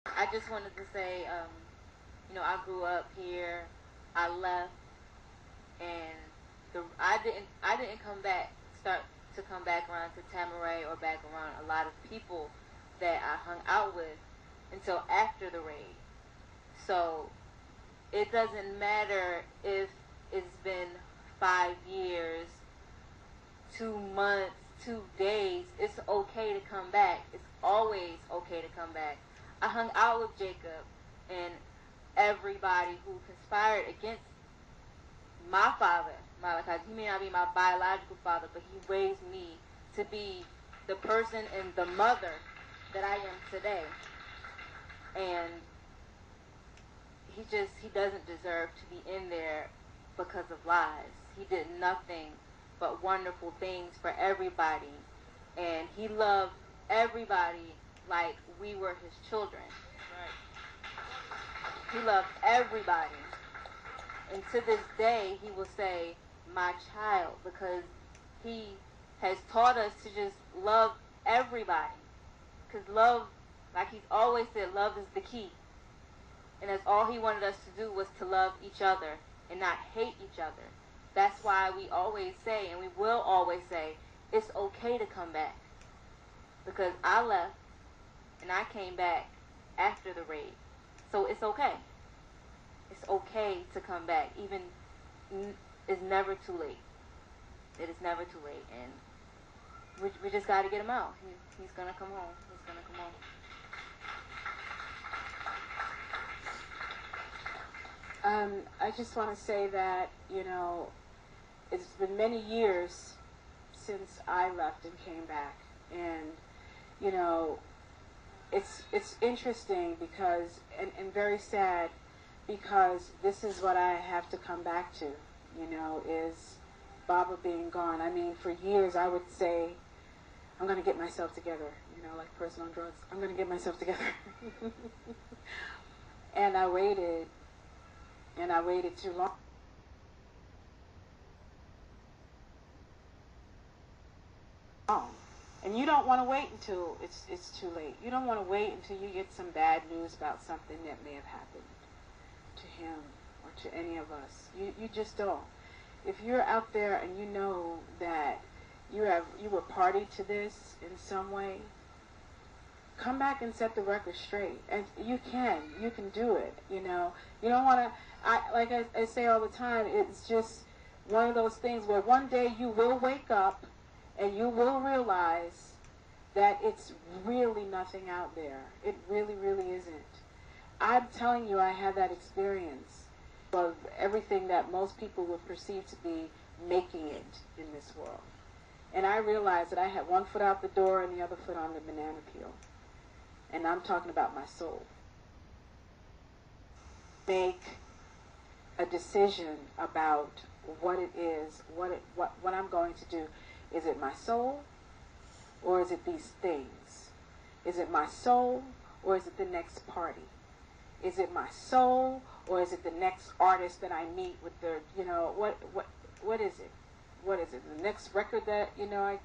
I just wanted to say, I grew up here. I left, and I didn't start to come back around to Tamaray or back around a lot of people that I hung out with until after the raid. So it doesn't matter if it's been 5 years, 2 months, 2 days. It's okay to come back. It's always okay to come back. I hung out with Jacob and everybody who conspired against my father, Malachi. He may not be my biological father, but he raised me to be the person and the mother that I am today. And he doesn't deserve to be in there because of lies. He did nothing but wonderful things for everybody. And he loved everybody like we were his children. Right. He loved everybody. And to this day, he will say, my child, because he has taught us to just love everybody. Because love, like he's always said, love is the key. And that's all he wanted us to do, was to love each other and not hate each other. That's why we always say, and we will always say, it's okay to come back. Because I left and I came back after the raid. So it's okay. It's okay to come back. Even it's never too late. It is never too late. And we just got to get him out. He's going to come home. He's going to come home. I just want to say that, it's been many years since I left and came back. And, it's interesting because, and very sad, because this is what I have to come back to, is Baba being gone. I mean, for years I would say, I'm going to get myself together, like person on drugs. I'm going to get myself together. And I waited too long. And you don't want to wait until it's too late. You don't want to wait until you get some bad news about something that may have happened to him or to any of us. You just don't. If you're out there and you know that you were party to this in some way, come back and set the record straight. And you can do it. You don't want to. Like I say all the time, it's just one of those things where one day you will wake up and you will realize that it's really nothing out there. It really, really isn't. I'm telling you, I had that experience of everything that most people would perceive to be making it in this world. And I realized that I had one foot out the door and the other foot on the banana peel. And I'm talking about my soul. Make a decision about what it is, what I'm going to do. Is it my soul, or is it these things? Is it my soul, or is it the next party? Is it my soul, or is it the next artist that I meet with the, what is it? What is it? The next record that, I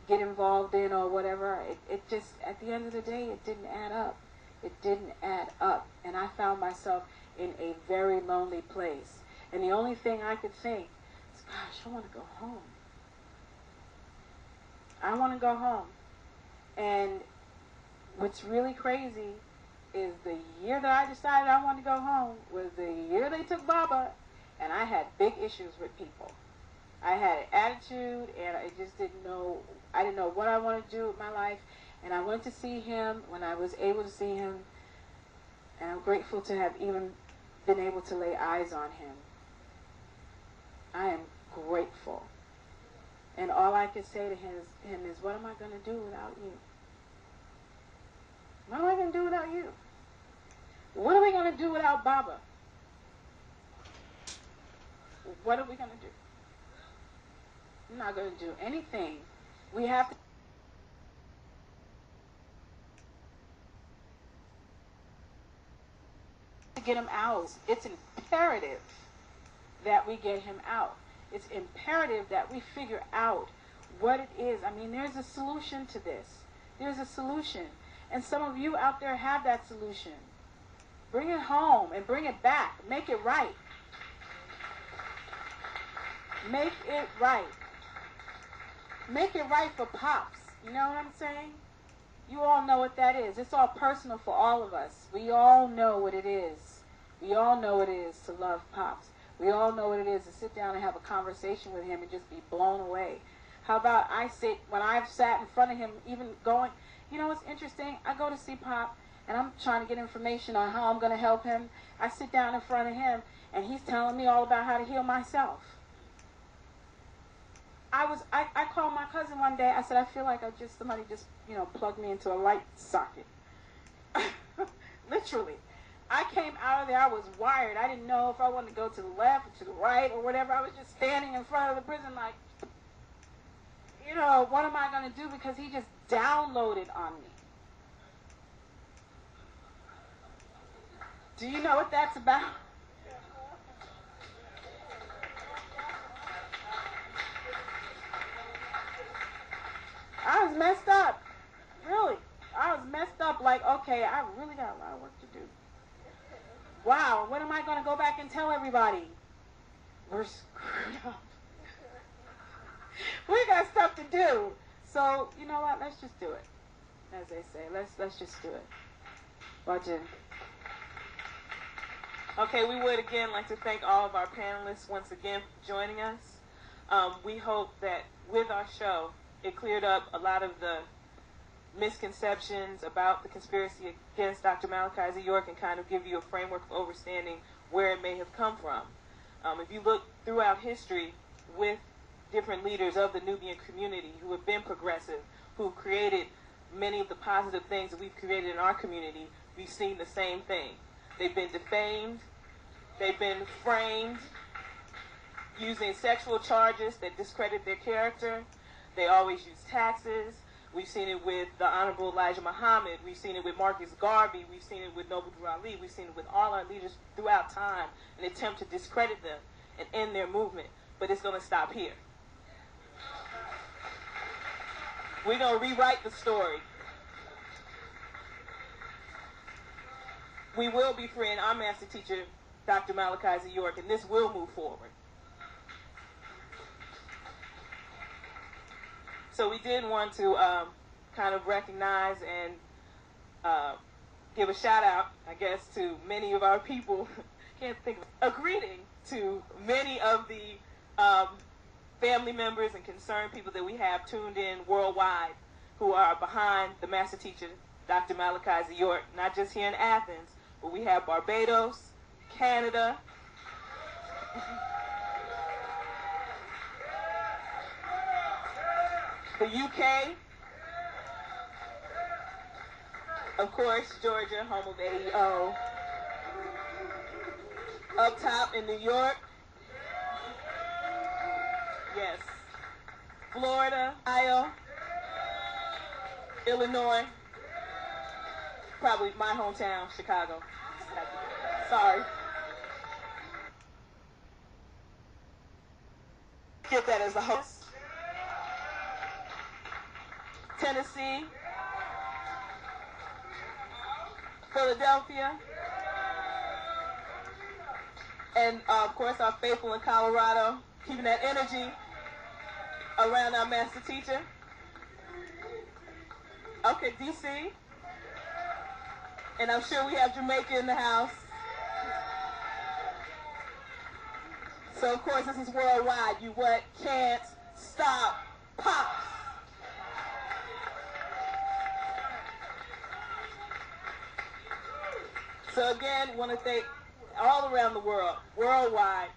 get involved in or whatever? It just, at the end of the day, it didn't add up. It didn't add up. And I found myself in a very lonely place. And the only thing I could think is, gosh, I want to go home. I want to go home. And what's really crazy is the year that I decided I wanted to go home was the year they took Baba, and I had big issues with people. I had an attitude, and I just didn't know what I wanted to do with my life. And I went to see him when I was able to see him, and I'm grateful to have even been able to lay eyes on him. I am grateful. And all I can say to him is, what am I going to do without you? What am I going to do without you? What are we going to do without Baba? What are we going to do? We're not going to do anything. We have to get him out. It's imperative that we get him out. It's imperative that we figure out what it is. I mean, there's a solution to this. There's a solution. And some of you out there have that solution. Bring it home and bring it back. Make it right. Make it right. Make it right for Pops. You know what I'm saying? You all know what that is. It's all personal for all of us. We all know what it is. We all know what it is to love Pops. We all know what it is to sit down and have a conversation with him and just be blown away. How about when I've sat in front of him, even going, you know what's interesting? I go to see Pop, and I'm trying to get information on how I'm going to help him. I sit down in front of him, and he's telling me all about how to heal myself. I called my cousin one day. I said, I feel like somebody just plugged me into a light socket. Literally. I came out of there, I was wired. I didn't know if I wanted to go to the left or to the right or whatever. I was just standing in front of the prison like, what am I going to do? Because he just downloaded on me. Do you know what that's about? I was messed up. Really. I was messed up like, okay, I really got a lot of work to do. Wow, when am I going to go back and tell everybody? We're screwed up. We got stuff to do. So, you know what? Let's just do it. As they say, let's just do it. Watch it. Okay, we would again like to thank all of our panelists once again for joining us. We hope that with our show, it cleared up a lot of the misconceptions about the conspiracy against Dr. Malachi Z. York and kind of give you a framework of understanding where it may have come from. If you look throughout history with different leaders of the Nubian community who have been progressive, who created many of the positive things that we've created in our community, we've seen the same thing. They've been defamed, they've been framed using sexual charges that discredit their character. They always use taxes. We've seen it with the Honorable Elijah Muhammad. We've seen it with Marcus Garvey. We've seen it with Noble Drew Ali. We've seen it with all our leaders throughout time, an attempt to discredit them and end their movement. But it's going to stop here. We're going to rewrite the story. We will be freeing our master teacher, Dr. Malachi Z. York, and this will move forward. So we did want to kind of recognize and give a shout out, I guess, to many of our people, a greeting to many of the family members and concerned people that we have tuned in worldwide who are behind the master teacher, Dr. Malachi Z. York, not just here in Athens, but we have Barbados, Canada, the UK, of course, Georgia, home of AEO, up top in New York, yes, Florida, Ohio, Illinois, probably my hometown, Chicago. Sorry. Get that as a host. Tennessee, Philadelphia, and of course our faithful in Colorado, keeping that energy around our master teacher. Okay, DC, and I'm sure we have Jamaica in the house. So of course this is worldwide. You what can't stop Pops. So again, want to thank all around the world, worldwide.